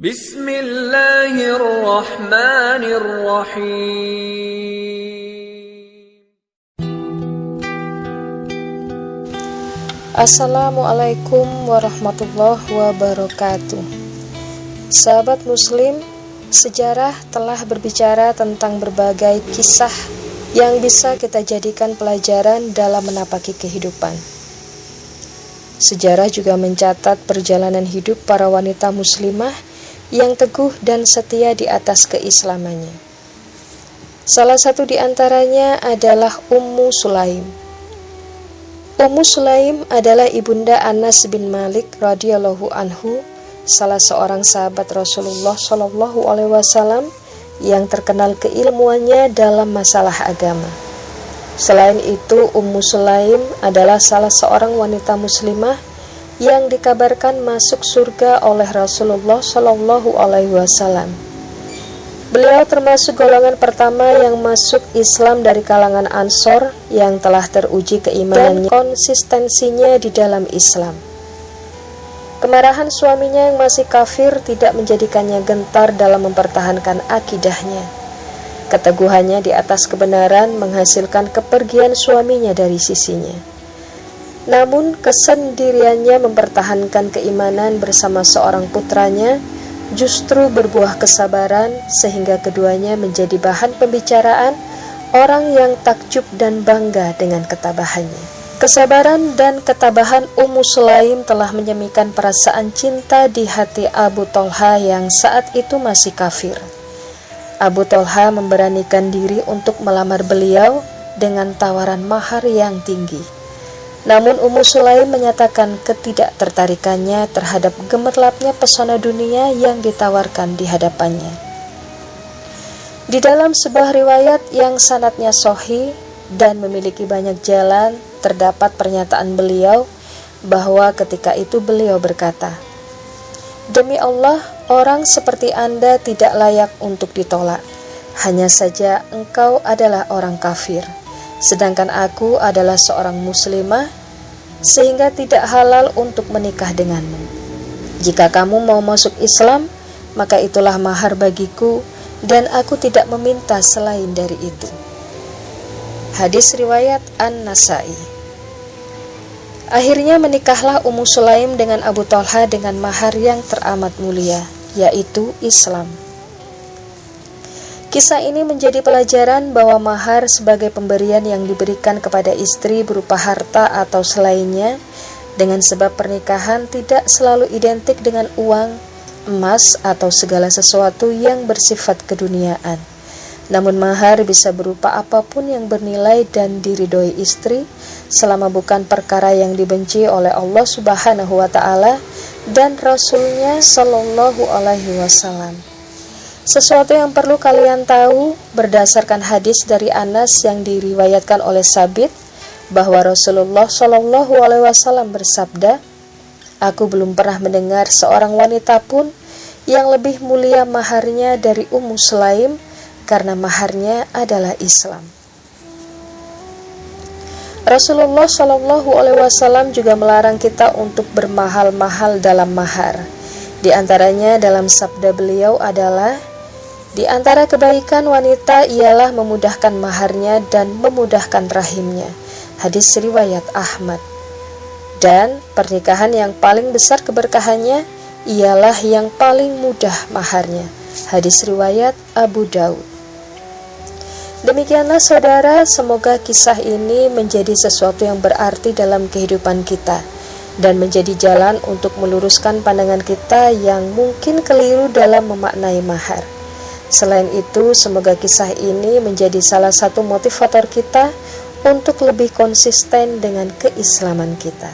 Bismillahirrahmanirrahim. Assalamualaikum warahmatullahi wabarakatuh. Sahabat muslim, sejarah telah berbicara tentang berbagai kisah yang bisa kita jadikan pelajaran dalam menapaki kehidupan. Sejarah juga mencatat perjalanan hidup para wanita muslimah yang teguh dan setia di atas keislamannya. Salah satu di antaranya adalah Ummu Sulaim. Ummu Sulaim adalah ibunda Anas bin Malik radhiyallahu anhu, salah seorang sahabat Rasulullah Shallallahu alaihi wasallam yang terkenal keilmuannya dalam masalah agama. Selain itu, Ummu Sulaim adalah salah seorang wanita muslimah yang dikabarkan masuk surga oleh Rasulullah Shallallahu alaihi wasallam. Beliau termasuk golongan pertama yang masuk Islam dari kalangan Ansor yang telah teruji keimanannya dan konsistensinya di dalam Islam. Kemarahan suaminya yang masih kafir tidak menjadikannya gentar dalam mempertahankan akidahnya. Keteguhannya di atas kebenaran menghasilkan kepergian suaminya dari sisinya. Namun kesendiriannya mempertahankan keimanan bersama seorang putranya justru berbuah kesabaran sehingga keduanya menjadi bahan pembicaraan orang yang takjub dan bangga dengan ketabahannya. Kesabaran dan ketabahan Ummu Sulaim telah menyemikan perasaan cinta di hati Abu Thalha yang saat itu masih kafir. Abu Thalha memberanikan diri untuk melamar beliau dengan tawaran mahar yang tinggi. Namun Ummu Sulaim menyatakan ketidaktertarikannya terhadap gemerlapnya pesona dunia yang ditawarkan di hadapannya. Di dalam sebuah riwayat yang sanadnya sahih dan memiliki banyak jalan, terdapat pernyataan beliau bahwa ketika itu beliau berkata, "Demi Allah, orang seperti Anda tidak layak untuk ditolak. Hanya saja engkau adalah orang kafir, sedangkan aku adalah seorang muslimah, sehingga tidak halal untuk menikah denganmu. Jika kamu mau masuk Islam, maka itulah mahar bagiku, dan aku tidak meminta selain dari itu." Hadis riwayat An-Nasai. Akhirnya menikahlah Ummu Sulaim dengan Abu Thalha dengan mahar yang teramat mulia, yaitu Islam. Kisah ini menjadi pelajaran bahwa mahar sebagai pemberian yang diberikan kepada istri berupa harta atau selainnya, dengan sebab pernikahan tidak selalu identik dengan uang, emas, atau segala sesuatu yang bersifat keduniaan. Namun mahar bisa berupa apapun yang bernilai dan diridhoi istri, selama bukan perkara yang dibenci oleh Allah Subhanahu wa Ta'ala dan Rasul-Nya Shallallahu alaihi wasallam. Sesuatu yang perlu kalian tahu berdasarkan hadis dari Anas yang diriwayatkan oleh Sabit bahwa Rasulullah Shallallahu alaihi wasallam bersabda, "Aku belum pernah mendengar seorang wanita pun yang lebih mulia maharnya dari Ummu Sulaim, karena maharnya adalah Islam." Rasulullah Shallallahu alaihi wasallam juga melarang kita untuk bermahal-mahal dalam mahar. Di antaranya dalam sabda beliau adalah, "Di antara kebaikan wanita ialah memudahkan maharnya dan memudahkan rahimnya." Hadis riwayat Ahmad. Dan pernikahan yang paling besar keberkahannya ialah yang paling mudah maharnya. Hadis riwayat Abu Daud. Demikianlah saudara, semoga kisah ini menjadi sesuatu yang berarti dalam kehidupan kita dan menjadi jalan untuk meluruskan pandangan kita yang mungkin keliru dalam memaknai mahar. Selain itu, semoga kisah ini menjadi salah satu motivator kita untuk lebih konsisten dengan keislaman kita.